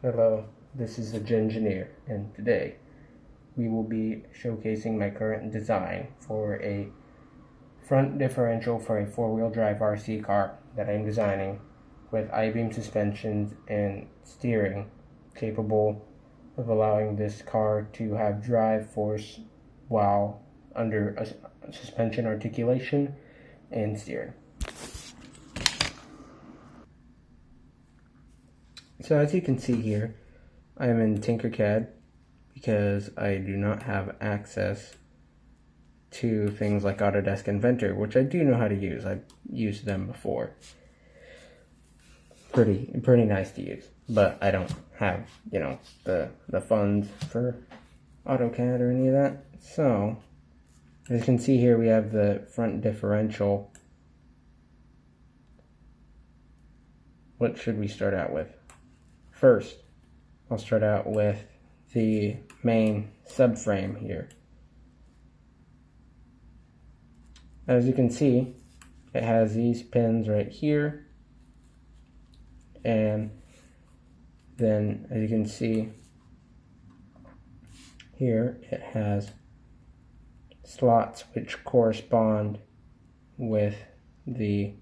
Hello, this is the Gingineer, and today we will be showcasing my current design for a front differential for a four-wheel drive RC car that I'm designing with I-beam suspensions and steering capable of allowing this car to have drive force while under a suspension articulation and steering. So as you can see here, I am in Tinkercad because I do not have access to things like Autodesk Inventor, which I do know how to use. I've used them before. Pretty nice to use, but I don't have, the funds for AutoCAD or any of that. So, as you can see here, we have the front differential. What should we start out with? First, I'll start out with the main subframe here. As you can see, it has these pins right here, and then as you can see here, it has slots which correspond with the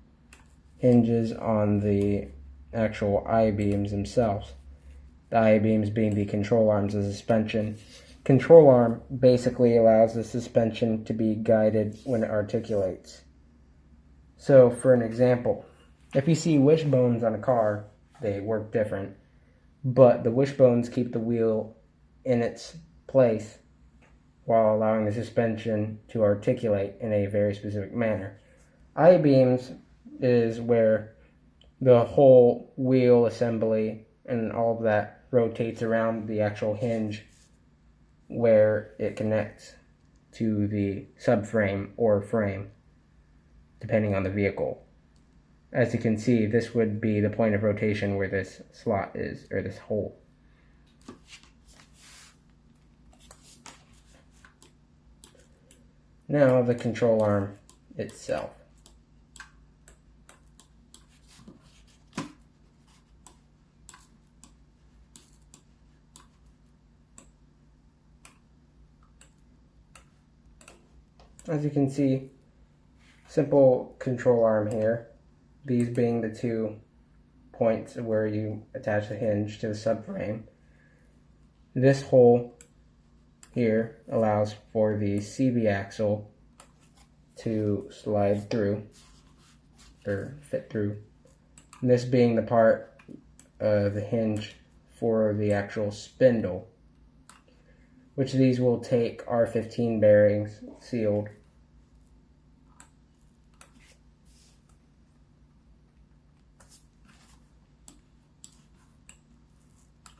hinges on the actual I-beams themselves. The I-beams being the control arms of the suspension. Control arm basically allows the suspension to be guided when it articulates. So for an example, if you see wishbones on a car, they work different, but the wishbones keep the wheel in its place while allowing the suspension to articulate in a very specific manner. I-beams is where the whole wheel assembly and all of that rotates around the actual hinge where it connects to the subframe or frame, depending on the vehicle. As you can see, this would be the point of rotation where this slot is, or this hole. Now the control arm itself. As you can see, simple control arm here, these being the 2 points where you attach the hinge to the subframe. This hole here allows for the CV axle to slide through, or fit through. And this being the part of the hinge for the actual spindle, which these will take R15 bearings sealed.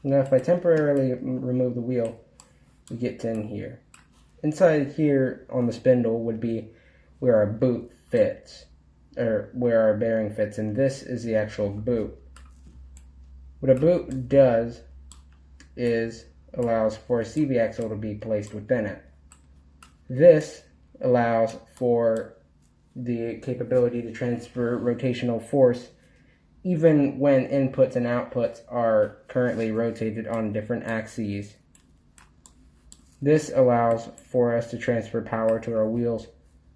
Now if I temporarily remove the wheel, we get to in here. Inside here on the spindle would be where our boot fits, or where our bearing fits, and this is the actual boot. What a boot does is allows for a CV axle to be placed within it. This allows for the capability to transfer rotational force even when inputs and outputs are currently rotated on different axes. This allows for us to transfer power to our wheels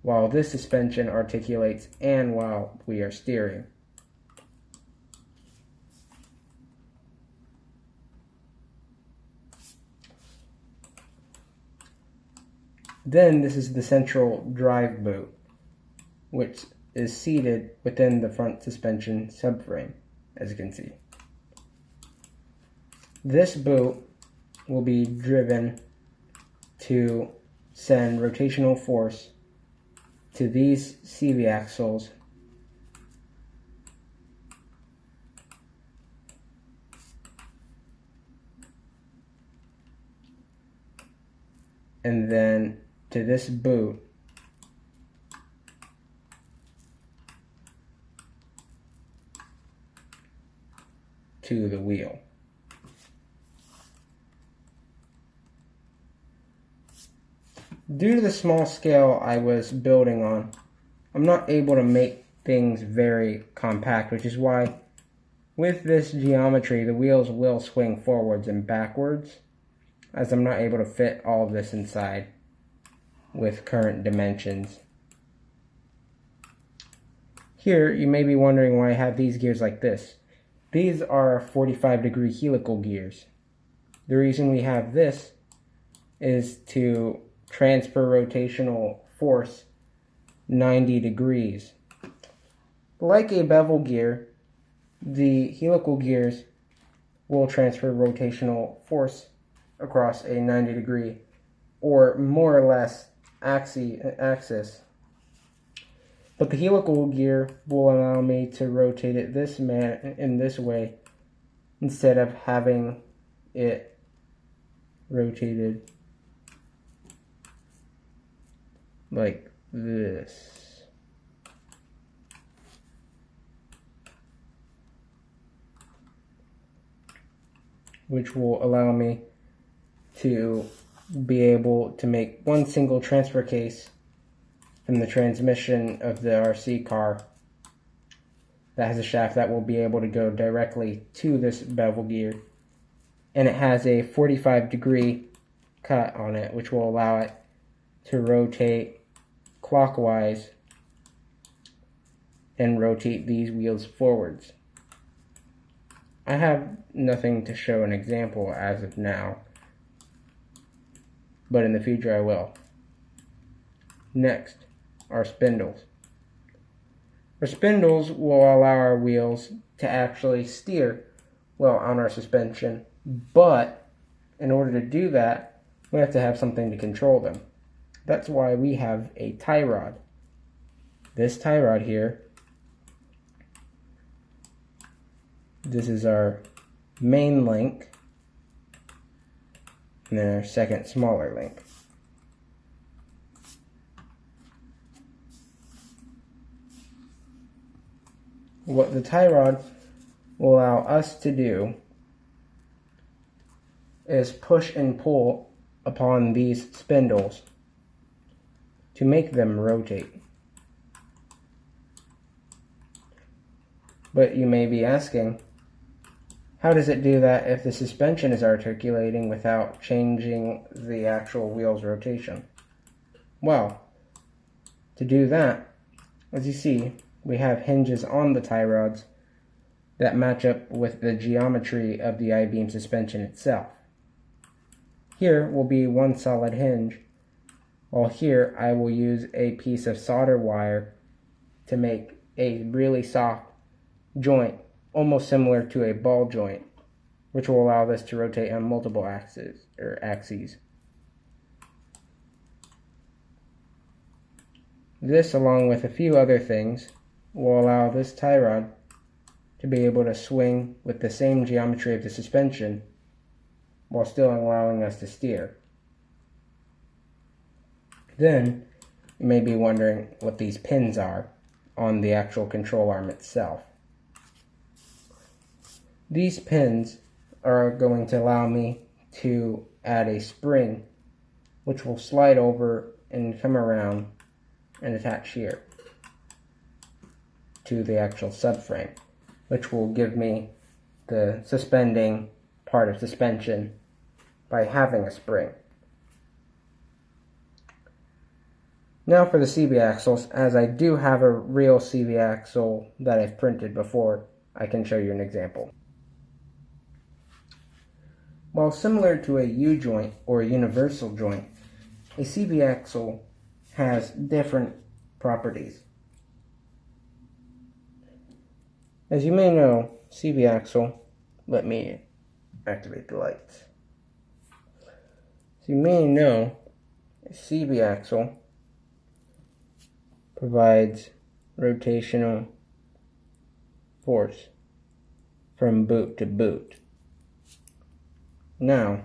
while this suspension articulates and while we are steering. Then this is the central drive boot, which is seated within the front suspension subframe, as you can see. This boot will be driven to send rotational force to these CV axles and then to this boot to the wheel. Due to the small scale I was building on, I'm not able to make things very compact, which is why With this geometry, the wheels will swing forwards and backwards, as I'm not able to fit all of this inside with current dimensions. Here, you may be wondering why I have these gears like this. These are 45-degree helical gears. The reason we have this is to transfer rotational force 90 degrees. Like a bevel gear, the helical gears will transfer rotational force across a 90-degree or more or less axis. But the helical gear will allow me to rotate it in this way instead of having it rotated like this. Which will allow me to be able to make one single transfer case from the transmission of the RC car that has a shaft that will be able to go directly to this bevel gear. And it has a 45-degree cut on it, which will allow it to rotate clockwise and rotate these wheels forwards. I have nothing to show an example as of now, but in the future I will. Next, our spindles. Our spindles will allow our wheels to actually steer well on our suspension, but in order to do that, we have to have something to control them. That's why we have a tie rod. This tie rod here, this is our main link, and then our second smaller link. What the tie rod will allow us to do is push and pull upon these spindles to make them rotate. But you may be asking, how does it do that if the suspension is articulating without changing the actual wheel's rotation? Well, to do that, as you see, we have hinges on the tie rods that match up with the geometry of the I-beam suspension itself. Here will be one solid hinge, while here I will use a piece of solder wire to make a really soft joint, almost similar to a ball joint, which will allow this to rotate on multiple axes. This, along with a few other things, will allow this tie rod to be able to swing with the same geometry of the suspension while still allowing us to steer. Then, you may be wondering what these pins are on the actual control arm itself. These pins are going to allow me to add a spring which will slide over and come around and attach here to the actual subframe, which will give me the suspending part of suspension by having a spring. Now for the CV axles, as I do have a real CV axle that I've printed before, I can show you an example. While similar to a U-joint or a universal joint, a CV axle has different properties. As you may know, CV axle, let me activate the lights. As you may know, a CV axle provides rotational force from boot to boot. Now,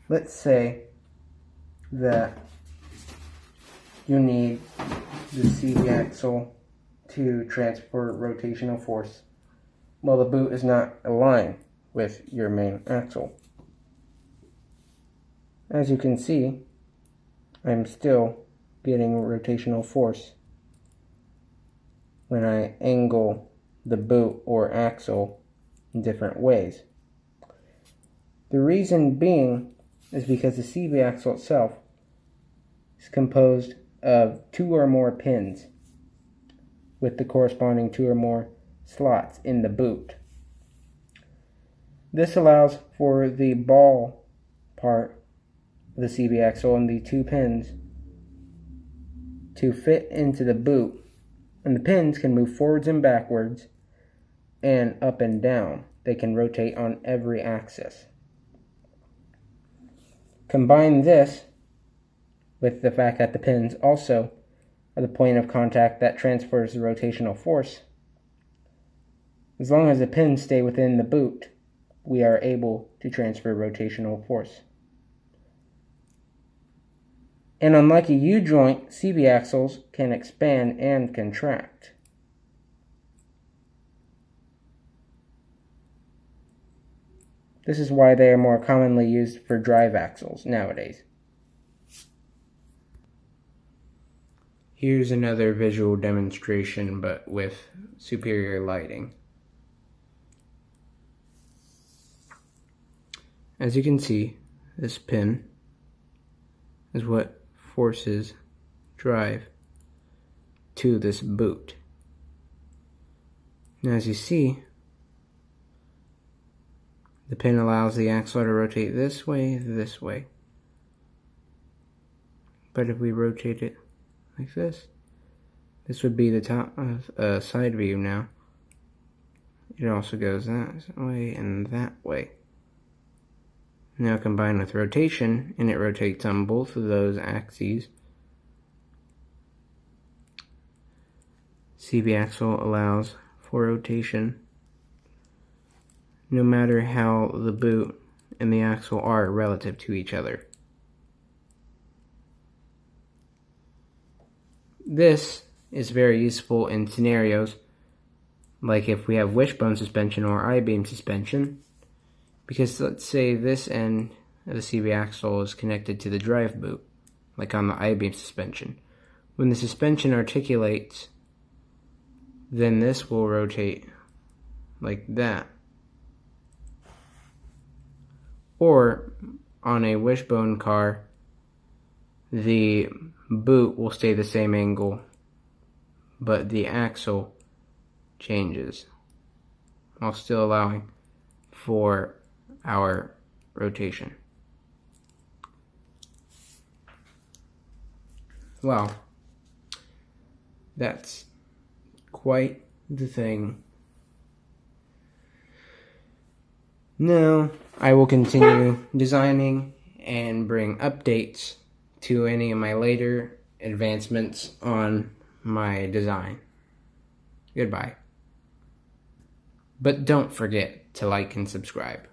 let's say that you need the CV axle to transport rotational force while the boot is not aligned with your main axle. As you can see, I'm still getting rotational force when I angle the boot or axle in different ways. The reason being is because the CV axle itself is composed of 2 or more pins with the corresponding 2 or more slots in the boot. This allows for the ball part of the CV axle and the 2 pins to fit into the boot, and the pins can move forwards and backwards and up and down. They can rotate on every axis. Combine this with the fact that the pins also are the point of contact that transfers the rotational force. As long as the pins stay within the boot, we are able to transfer rotational force. And unlike a U-joint, CV axles can expand and contract. This is why they are more commonly used for drive axles nowadays. Here's another visual demonstration, but with superior lighting. As you can see, this pin is what forces drive to this boot. Now, as you see, the pin allows the axle to rotate this way. But if we rotate it like this, this would be the top of side view now. It also goes that way and that way. Now combined with rotation, and it rotates on both of those axes, CV axle allows for rotation no matter how the boot and the axle are relative to each other. This is very useful in scenarios like if we have wishbone suspension or I-beam suspension, because let's say this end of the CV axle is connected to the drive boot, like on the I-beam suspension. When the suspension articulates, then this will rotate like that. Or on a wishbone car, the boot will stay the same angle, but the axle changes, while still allowing for our rotation. Well, that's quite the thing. Now, I will continue designing and bring updates to any of my later advancements on my design. Goodbye. But don't forget to like and subscribe.